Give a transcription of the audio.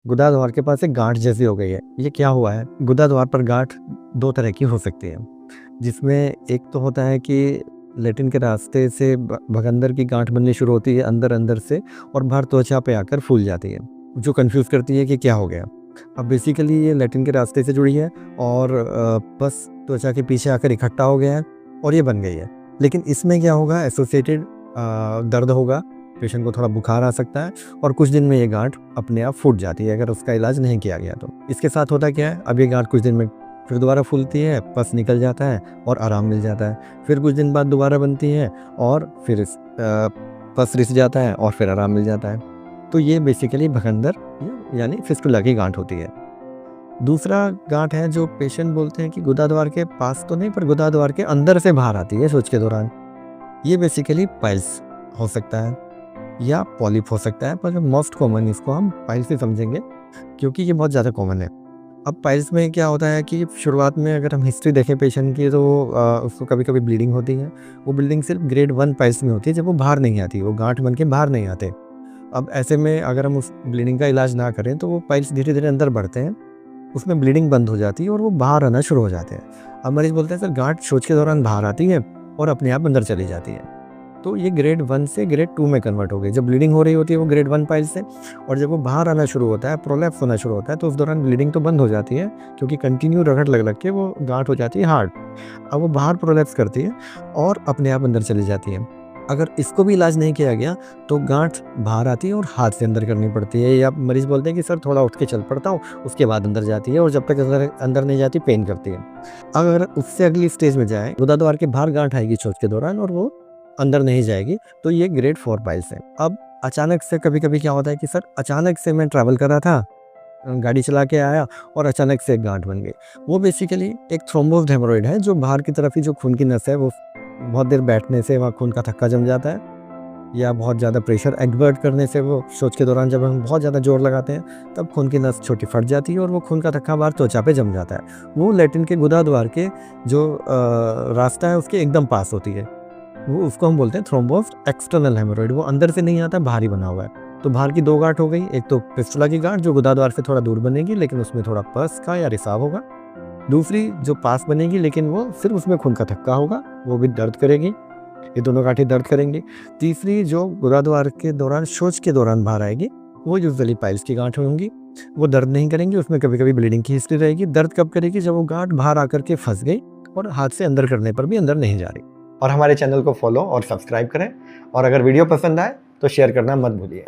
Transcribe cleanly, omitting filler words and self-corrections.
गुदा द्वार के पास एक गांठ जैसी हो गई है। ये क्या हुआ है? गुदा द्वार पर गांठ दो तरह की हो सकती है, जिसमें एक तो होता है कि लेटिन के रास्ते से भगंदर की गांठ बननी शुरू होती है अंदर अंदर से, और बाहर त्वचा पे आकर फूल जाती है, जो कंफ्यूज करती है कि क्या हो गया। अब बेसिकली ये लेटिन के रास्ते से जुड़ी है और बस त्वचा के पीछे आकर इकट्ठा हो गया है और ये बन गई है। लेकिन इसमें क्या होगा, एसोसिएटेड दर्द होगा, पेशेंट को थोड़ा बुखार आ सकता है और कुछ दिन में ये गांठ अपने आप फूट जाती है अगर उसका इलाज नहीं किया गया तो। इसके साथ होता क्या है, अब ये गांठ कुछ दिन में फिर दोबारा फूलती है, पस निकल जाता है और आराम मिल जाता है। फिर कुछ दिन बाद दोबारा बनती है और फिर पस रिस जाता है और फिर आराम मिल जाता है। तो ये बेसिकली भगंदर यानी फिस्टुला की गांठ होती है। दूसरा गांठ है जो पेशेंट बोलते हैं कि गुदा द्वार के पास तो नहीं, पर गुदा द्वार के अंदर से बाहर आती है शौच के दौरान। ये बेसिकली पाइल्स हो सकता है या पॉलिप हो सकता है, पर मोस्ट कॉमन इसको हम पाइल्स ही समझेंगे क्योंकि ये बहुत ज़्यादा कॉमन है। अब पाइल्स में क्या होता है कि शुरुआत में अगर हम हिस्ट्री देखें पेशेंट की तो उसको कभी कभी ब्लीडिंग होती है। वो ब्लीडिंग सिर्फ ग्रेड 1 पाइल्स में होती है, जब वो बाहर नहीं आती, वो गांठ बन के बाहर नहीं आते। अब ऐसे में अगर हम उस ब्लीडिंग का इलाज ना करें तो वो पाइल्स धीरे धीरे अंदर बढ़ते हैं, उसमें ब्लीडिंग बंद हो जाती है और वो बाहर आना शुरू हो जाते हैं। अब मरीज बोलते हैं सर गांठ शौच के दौरान बाहर आती है और अपने आप अंदर चली जाती है। तो ये ग्रेड 1 से ग्रेड 2 में कन्वर्ट हो गई। जब ब्लीडिंग हो रही होती है वो ग्रेड 1 पाइल्स से, और जब वो बाहर आना शुरू होता है, प्रोलैप्स होना शुरू होता है, तो उस दौरान ब्लीडिंग तो बंद हो जाती है क्योंकि कंटिन्यू रगड़ लग लग के वो गांठ हो जाती है हार्ड। अब वो बाहर प्रोलैप्स करती है और अपने आप अंदर चली जाती है। अगर इसको भी इलाज नहीं किया गया तो गांठ बाहर आती है और हाथ से अंदर करनी पड़ती है, या मरीज बोलते हैं कि सर थोड़ा उठ के चल पड़ता हूँ, उसके बाद अंदर जाती है, और जब तक अंदर नहीं जाती पेन करती है। अगर उससे अगली स्टेज में जाए, गुदा द्वार के बाहर गांठ आएगी शौच के दौरान और वो अंदर नहीं जाएगी, तो ये ग्रेड 4 पाइल्स है। अब अचानक से कभी कभी क्या होता है कि सर अचानक से मैं ट्रैवल कर रहा था, गाड़ी चला के आया और अचानक से एक गांठ बन गई। वो बेसिकली एक थ्रोम्बोज्ड हेमोरॉइड है, जो बाहर की तरफ ही जो खून की नस है वो बहुत देर बैठने से वहाँ खून का थक्का जम जाता है, या बहुत ज़्यादा प्रेशर एक्सर्ट करने से वो शौच के दौरान जब हम बहुत ज़्यादा जोर लगाते हैं तब खून की नस छोटी फट जाती है और वो खून का थक्का बाहर त्वचा पे जम जाता है। वो लेटिन के गुदा द्वार के जो रास्ता है उसके एकदम पास होती है। वो उसको हम बोलते हैं थ्रोम्बोज्ड एक्सटर्नल हेमोरॉइड। वो अंदर से नहीं आता, बाहर ही बना हुआ है। तो बाहर की दो गांठ हो गई, एक तो फिस्टुला की गांठ जो गुदा द्वार से थोड़ा दूर बनेगी लेकिन उसमें थोड़ा पस का या रिसाव होगा। दूसरी जो पास बनेगी लेकिन वो सिर्फ उसमें खून का थक्का होगा, वो भी दर्द करेगी, ये दोनों गांठें दर्द करेंगी। तीसरी जो गुदा द्वार के दौरान शौच के दौरान बाहर आएगी, वो यूजुअली पाइल्स की गांठ होंगी। वो दर्द नहीं करेंगी, उसमें कभी कभी ब्लीडिंग की हिस्ट्री रहेगी। दर्द कब करेगी? जब वो गांठ बाहर आकर के फंस गई और हाथ से अंदर करने पर भी अंदर नहीं जा रही। और हमारे चैनल को फॉलो और सब्सक्राइब करें, और अगर वीडियो पसंद आए तो शेयर करना मत भूलिए।